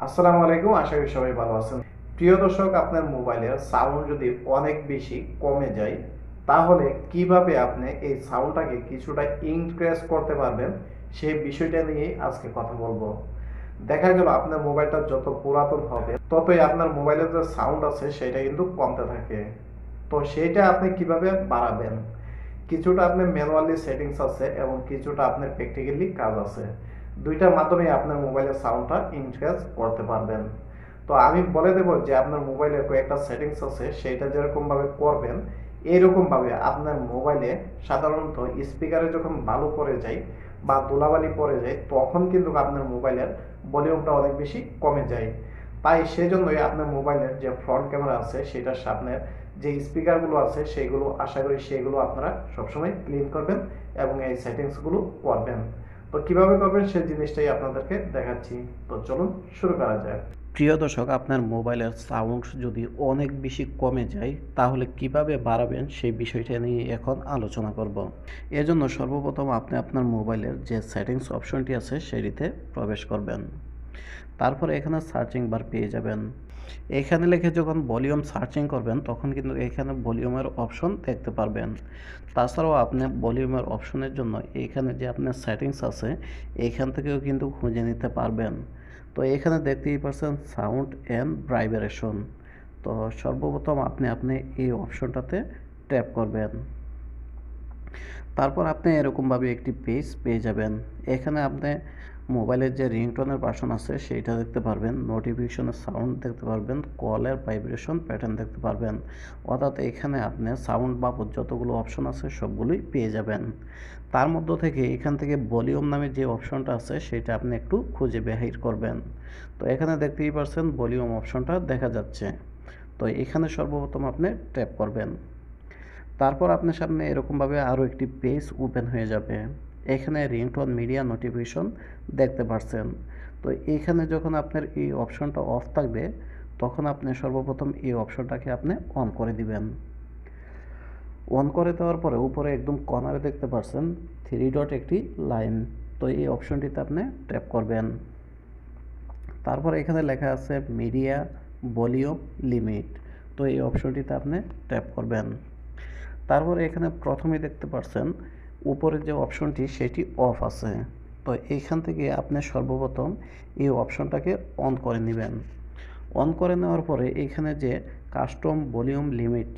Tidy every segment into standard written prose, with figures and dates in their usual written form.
আসসালামু আলাইকুম, আশা করি সবাই ভালো আছেন। প্রিয় দর্শক, আপনার মোবাইলের সাউন্ড যদি অনেক বেশি কমে যায়, তাহলে কিভাবে আপনি এই সাউন্ডটাকে কিছুটা ইনক্রিজ করতে পারবেন সেই বিষয়টা নিয়ে আজকে কথা বলবো। দেখা গেল আপনার মোবাইলটা যত পুরাতন হবে ততই আপনার মোবাইলের যে সাউন্ড আছে সেটা কিন্তু কমতে থাকে। তো সেইটা আপনি কিভাবে বাড়াবেন? কিছুটা আপনার ম্যানুয়ালি সেটিংস আছে এবং কিছুটা আপনার প্র্যাকটিক্যালি কাজ আছে। দুইটার মাধ্যমে আপনার মোবাইলের সাউন্ডটা ইনক্রিজ করতে পারবেন। তো আমি বলে দেবো যে আপনার মোবাইলের কয়েকটা সেটিংস আছে, সেইটা যেরকম ভাবে করবেন এইরকম ভাবে আপনার মোবাইলে সাধারণত স্পিকারে যখন বালু পড়ে যায় বা ধুলাবালি পড়ে যায় তখন কিন্তু আপনার মোবাইলের ভলিউমটা অনেক বেশি কমে যায়। তাই সেজন্যই আপনার মোবাইলের যে ফ্রন্ট ক্যামেরা আছে সেটার সামনের যে স্পিকারগুলো আছে সেগুলো আশা করি সেগুলো আপনারা সবসময় ক্লিন করবেন এবং এই সেটিংসগুলো করবেন। তো কিভাবে করবেন সেই জিনিসটাই আপনাদেরকে দেখাচ্ছি। তো চলুন শুরু করা যাক। প্রিয় দর্শক, আপনার মোবাইলের সাউন্ড যদি অনেক বেশি কমে যায় তাহলে কিভাবে বাড়াবেন সেই বিষয়টা নিয়ে এখন আলোচনা করব। এজন্য সর্বপ্রথম আপনি আপনার মোবাইলের যে সেটিংস অপশনটি আছে সেটিতে প্রবেশ করবেন। তারপরে এখানে সার্চিং বার পেয়ে যাবেন। এখানে লিখে যখন ভলিউম সার্চিং করবেন তখন কিন্তু এখানে ভলিউমের অপশন দেখতে পারবেন। তাছাড়াও আপনি ভলিউমের অপশনের জন্য এখানে যে আপনার সেটিংস আছে এখান থেকেও কিন্তু খুঁজে নিতে পারবেন। তো এখানে দেখতেই পাচ্ছেন সাউন্ড অ্যান্ড ভাইব্রেশন। তো সর্বপ্রথম আপনি এই অপশনটাতে ট্যাপ করবেন। তারপর আপনি এরকমভাবে একটি পেজ পেয়ে যাবেন। এখানে আপনি মোবাইলের যে রিংটোনের বাটন আছে সেইটা দেখতে পারবেন, নোটিফিকেশনের সাউন্ড দেখতে পারবেন, কলের ভাইব্রেশন প্যাটার্ন দেখতে পারবেন। অর্থাৎ এখানে আপনি সাউন্ড বাবদ যতগুলো অপশন আছে সবগুলোই পেয়ে যাবেন। তার মধ্য থেকে এখান থেকে ভলিউম নামে যে অপশনটা আছে সেটা আপনি একটু খুঁজে বের করবেন। তো এখানে দেখতেই পাচ্ছেন ভলিউম অপশনটা দেখা যাচ্ছে। তো এখানে সর্বপ্রথম আপনি ট্যাপ করবেন। তারপর আপনার সামনে এরকমভাবে আরও একটি পেজ ওপেন হয়ে যাবে। এখানে রিংটোন মিডিয়া নোটিফিকেশন দেখতে পাচ্ছেন। তো এইখানে যখন আপনার এই অপশনটা অফ থাকবে তখন আপনি সর্বপ্রথম এই অপশনটাকে আপনি অন করে দিবেন। অন করে দেওয়ার পরে উপরে একদম কর্নারে দেখতে পাচ্ছেন 3 ডট একটি লাইন। তো এই অপশনটিতে আপনি ট্যাপ করবেন। তারপর এখানে লেখা আছে মিডিয়া ভলিউম লিমিট। তো এই অপশনটিতে আপনি ট্যাপ করবেন। তারপরে এখানে প্রথমেই দেখতে পাচ্ছেন উপরের যে অপশনটি সেটি অফ আছে। তো এইখান থেকে আপনি সর্বপ্রথম এই অপশনটাকে অন করে নেবেন। অন করে নেওয়ার পরে এখানে যে কাস্টম ভলিউম লিমিট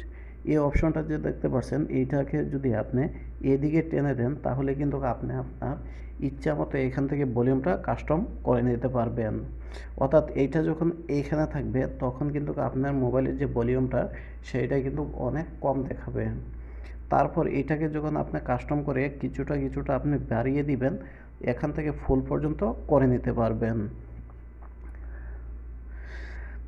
এই অপশনটা যে দেখতে পাচ্ছেন এইটাকে যদি আপনি এদিকে টেনে দেন তাহলে কিন্তু আপনি আপনার ইচ্ছা মতো এখান থেকে ভলিউমটা কাস্টম করে নিতে পারবেন। অর্থাৎ এইটা যখন এইখানে থাকবে তখন কিন্তু আপনার মোবাইলের যে ভলিউমটা সেইটা কিন্তু অনেক কম দেখাবে। তারপর এটাকে যখন আপনি কাস্টম করে কিছুটা আপনি বাড়িয়ে দিবেন, এখান থেকে ফুল পর্যন্ত করে নিতে পারবেন।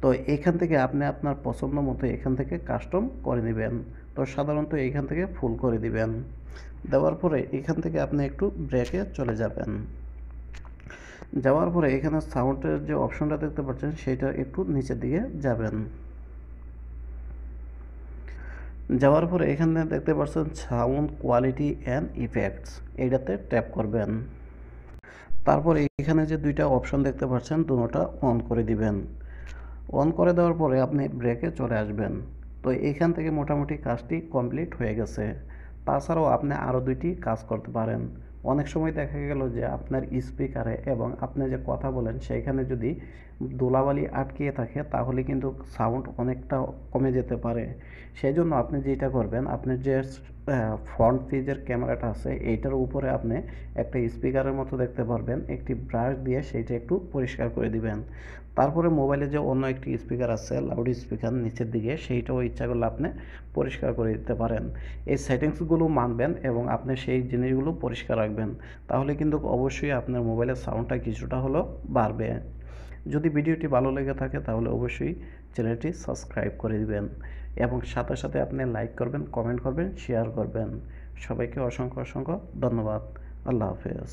তো এখান থেকে আপনি আপনার পছন্দ মতো এখান থেকে কাস্টম করে নেবেন। তো সাধারণত এইখান থেকে ফুল করে দিবেন। দেওয়ার পরে এখান থেকে আপনি একটু ব্রেকে চলে যাবেন। যাওয়ার পরে এখানে সাউন্ডের যে অপশনটা দেখতে পাচ্ছেন সেটা একটু নিচের দিকে যাবেন। যাওয়ার পরে এখানে দেখতে পাচ্ছেন সাউন্ড কোয়ালিটি অ্যান্ড ইফেক্টস, এইটাতে ট্যাপ করবেন। তারপর এখানে যে দুইটা অপশন দেখতে পাচ্ছেন দুটোটা অন করে দিবেন। অন করে দেওয়ার পরে আপনি ব্রেকে চলে আসবেন। তো এইখান থেকে মোটামুটি কাজটি কমপ্লিট হয়ে গেছে। তাছাড়াও আপনি আরও দুইটি কাজ করতে পারেন। অনেক সময় দেখা গেল যে আপনার স্পিকারে এবং আপনি যে কথা বলেন সেইখানে যদি ধুলাবালি আটকিয়ে থাকে তাহলে কিন্তু সাউন্ড অনেকটা কমে যেতে পারে। সেই জন্য আপনি যেটা করবেন, আপনার যে ফ্রন্ট পেজের ক্যামেরাটা আছে এইটার উপরে আপনি একটা স্পিকারের মতো দেখতে পারবেন, একটি ব্রাশ দিয়ে সেইটা একটু পরিষ্কার করে দিবেন। তারপরে মোবাইলে যে অন্য একটি স্পিকার আছে লাউড স্পিকার নিচের দিকে সেইটাও ইচ্ছা করলে আপনি পরিষ্কার করে দিতে পারেন। এই সেটিংসগুলো মানবেন এবং আপনি সেই জিনিসগুলো পরিষ্কার রাখবেন, তাহলে কিন্তু অবশ্যই আপনার মোবাইলের সাউন্ডটা কিছুটা হলেও বাড়বে। যদি ভিডিওটি ভালো লেগে থাকে তাহলে অবশ্যই চ্যানেলটি সাবস্ক্রাইব করে দিবেন এবং সাথে সাথে আপনি লাইক করবেন, কমেন্ট করবেন, শেয়ার করবেন। সবাইকে অসংখ্য ধন্যবাদ। আল্লাহ হাফেজ।